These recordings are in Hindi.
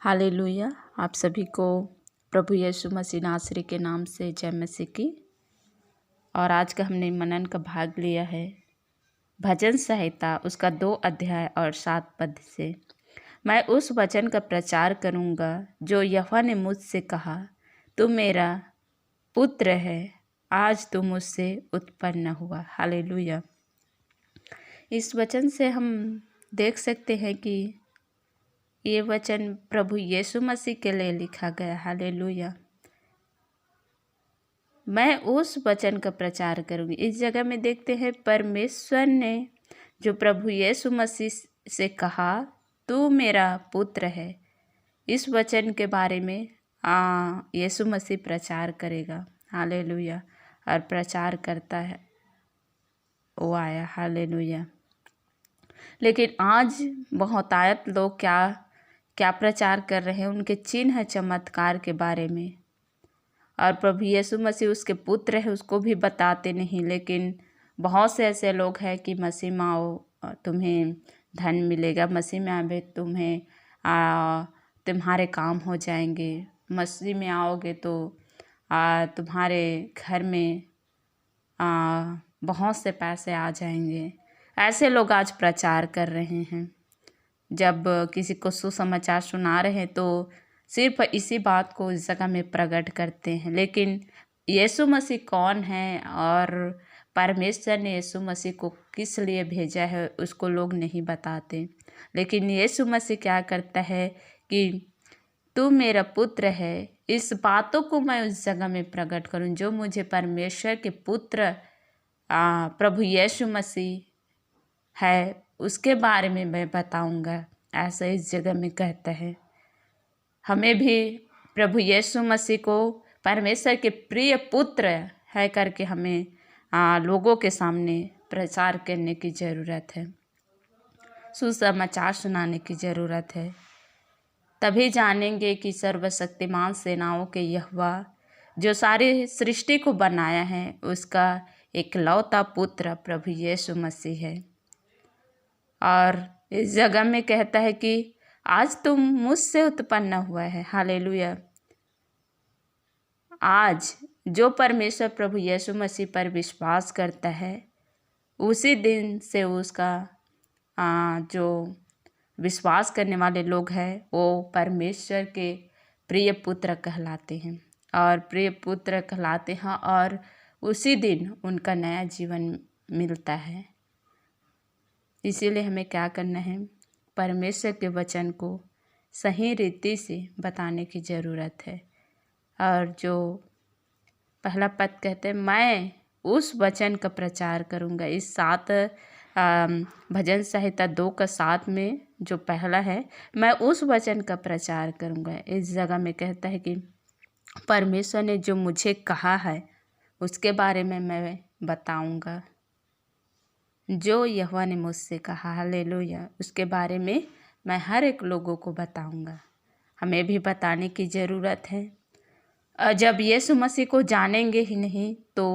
हालेलुया। आप सभी को प्रभु यीशु मसीह नासरी के नाम से जय मसीह की। और आज का हमने मनन का भाग लिया है भजन संहिता उसका 2 अध्याय और 7 पद से। मैं उस वचन का प्रचार करूँगा जो यहोवा ने मुझसे कहा, तू मेरा पुत्र है, आज तू मुझसे उत्पन्न हुआ। हालेलुया। इस वचन से हम देख सकते हैं कि ये वचन प्रभु यीशु मसीह के लिए लिखा गया। हालेलुया। मैं उस वचन का प्रचार करूंगी। इस जगह में देखते हैं परमेश्वर ने जो प्रभु यीशु मसीह से कहा, तू मेरा पुत्र है। इस वचन के बारे में यीशु मसीह प्रचार करेगा। हालेलुया। और प्रचार करता है, वो आया। हालेलुया। लेकिन आज बहुतायत लोग क्या प्रचार कर रहे हैं, उनके चिन्ह चमत्कार के बारे में। और प्रभु यीशु मसीह उसके पुत्र है उसको भी बताते नहीं। लेकिन बहुत से ऐसे लोग हैं कि मसीह में आओ तुम्हें धन मिलेगा, मसीह में आवे तुम्हें तुम्हारे काम हो जाएंगे, मसीह में आओगे तो तुम्हारे घर में बहुत से पैसे आ जाएंगे। ऐसे लोग आज प्रचार कर रहे हैं। जब किसी को सुसमाचार सुना रहे हैं तो सिर्फ इसी बात को इस जगह में प्रकट करते हैं। लेकिन यीशु मसीह कौन है और परमेश्वर ने यीशु मसीह को किस लिए भेजा है उसको लोग नहीं बताते। लेकिन यीशु मसीह क्या करता है कि तू मेरा पुत्र है, इस बातों को मैं उस जगह में प्रकट करूं जो मुझे परमेश्वर के पुत्र प्रभु यीशु मसीह है उसके बारे में मैं बताऊंगा। ऐसा इस जगह में कहता है। हमें भी प्रभु यीशु मसीह को परमेश्वर के प्रिय पुत्र है करके हमें लोगों के सामने प्रचार करने की ज़रूरत है, सुसमाचार सुनाने की ज़रूरत है। तभी जानेंगे कि सर्वशक्तिमान सेनाओं के यहोवा जो सारी सृष्टि को बनाया है उसका एकलौता पुत्र प्रभु यीशु मसीह है। और इस जगह में कहता है कि आज तुम मुझसे उत्पन्न हुआ है। हालेलुया। आज जो परमेश्वर प्रभु यीशु मसीह पर विश्वास करता है उसी दिन से उसका जो विश्वास करने वाले लोग हैं वो परमेश्वर के प्रिय पुत्र कहलाते हैं और प्रिय पुत्र कहलाते हैं और उसी दिन उनका नया जीवन मिलता है। इसीलिए हमें क्या करना है, परमेश्वर के वचन को सही रीति से बताने की ज़रूरत है। और जो पहला पद कहते हैं, मैं उस वचन का प्रचार करूंगा। इस 7 भजन संहिता 2 का 7 में जो पहला है, मैं उस वचन का प्रचार करूंगा। इस जगह में कहता है कि परमेश्वर ने जो मुझे कहा है उसके बारे में मैं बताऊंगा। जो यहोवा ने मुझसे कहा, हालेलुया, उसके बारे में मैं हर एक लोगों को बताऊंगा। हमें भी बताने की ज़रूरत है। जब यीशु मसीह को जानेंगे ही नहीं तो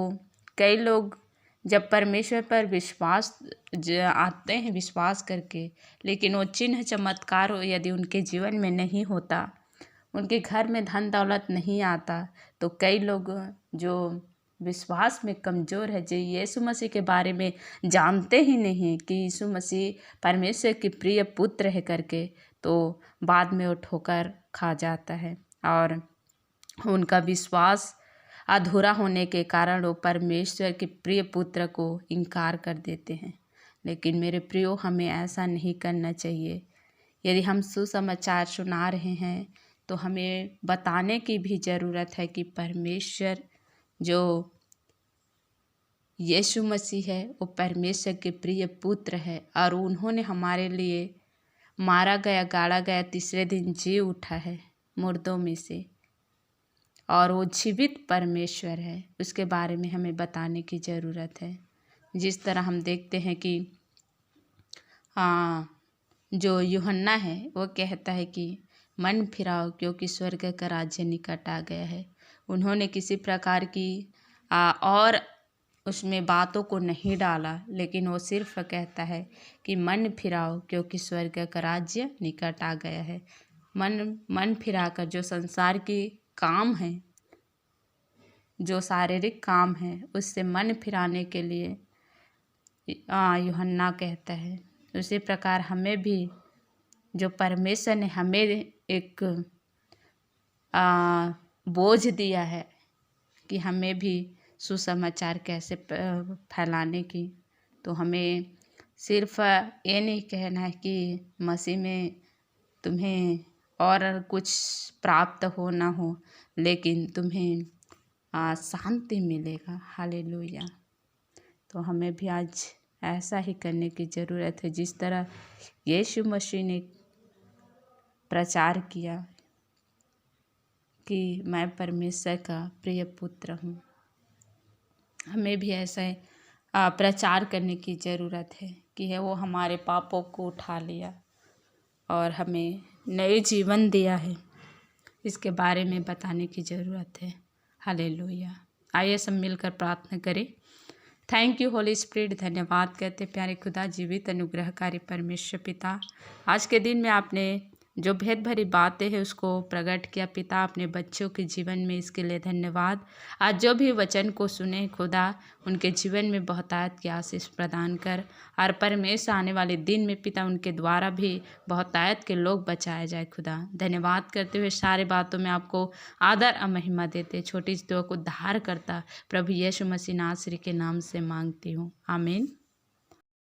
कई लोग जब परमेश्वर पर विश्वास आते हैं विश्वास करके, लेकिन वो चिन्ह चमत्कार यदि उनके जीवन में नहीं होता, उनके घर में धन दौलत नहीं आता, तो कई लोग जो विश्वास में कमज़ोर है, जो यीशु मसीह के बारे में जानते ही नहीं कि यीशु मसीह परमेश्वर के प्रिय पुत्र है करके, तो बाद में वो ठोकर खा जाता है और उनका विश्वास अधूरा होने के कारण वो परमेश्वर के प्रिय पुत्र को इनकार कर देते हैं। लेकिन मेरे प्रियो, हमें ऐसा नहीं करना चाहिए। यदि हम सुसमाचार सुना रहे हैं तो हमें बताने की भी ज़रूरत है कि परमेश्वर जो यीशु मसीह है वो परमेश्वर के प्रिय पुत्र है और उन्होंने हमारे लिए मारा गया, गाड़ा गया, तीसरे दिन जी उठा है मुर्दों में से, और वो जीवित परमेश्वर है। उसके बारे में हमें बताने की ज़रूरत है। जिस तरह हम देखते हैं कि जो यूहन्ना है वो कहता है कि मन फिराओ क्योंकि स्वर्ग का राज्य निकट आ गया है। उन्होंने किसी प्रकार की और उसमें बातों को नहीं डाला, लेकिन वो सिर्फ कहता है कि मन फिराओ क्योंकि स्वर्ग का राज्य निकट आ गया है। मन फिराकर जो संसार की काम है, जो शारीरिक काम है, उससे मन फिराने के लिए यूहन्ना कहता है। उसी प्रकार हमें भी जो परमेश्वर ने हमें एक बोझ दिया है कि हमें भी सुसमाचार कैसे फैलाने की, तो हमें सिर्फ ये नहीं कहना है कि मसीह में तुम्हें और कुछ प्राप्त हो ना हो, लेकिन तुम्हें शांति मिलेगा। हालेलुया। तो हमें भी आज ऐसा ही करने की ज़रूरत है जिस तरह यीशु मसीह ने प्रचार किया कि मैं परमेश्वर का प्रिय पुत्र हूँ। हमें भी ऐसा प्रचार करने की ज़रूरत है कि वो हमारे पापों को उठा लिया और हमें नए जीवन दिया है, इसके बारे में बताने की ज़रूरत है। हालेलुया। आइए सब मिलकर प्रार्थना करें। Thank you Holi spirit. धन्यवाद कहते प्यारे खुदा, जीवित अनुग्रहकारी परमेश्वर पिता, आज के दिन में आपने जो भेद भरी बातें हैं उसको प्रकट किया पिता अपने बच्चों के जीवन में, इसके लिए धन्यवाद। आज जो भी वचन को सुने खुदा, उनके जीवन में बहुतायत की आशीष प्रदान कर, और परमेश्वर आने वाले दिन में पिता उनके द्वारा भी बहुतायत के लोग बचाए जाए खुदा। धन्यवाद करते हुए सारे बातों में आपको आदर और महिमा देते, छोटी चीज़ों को उद्धार करता प्रभु यीशु मसीह नासरी के नाम से मांगती हूँ, आमीन।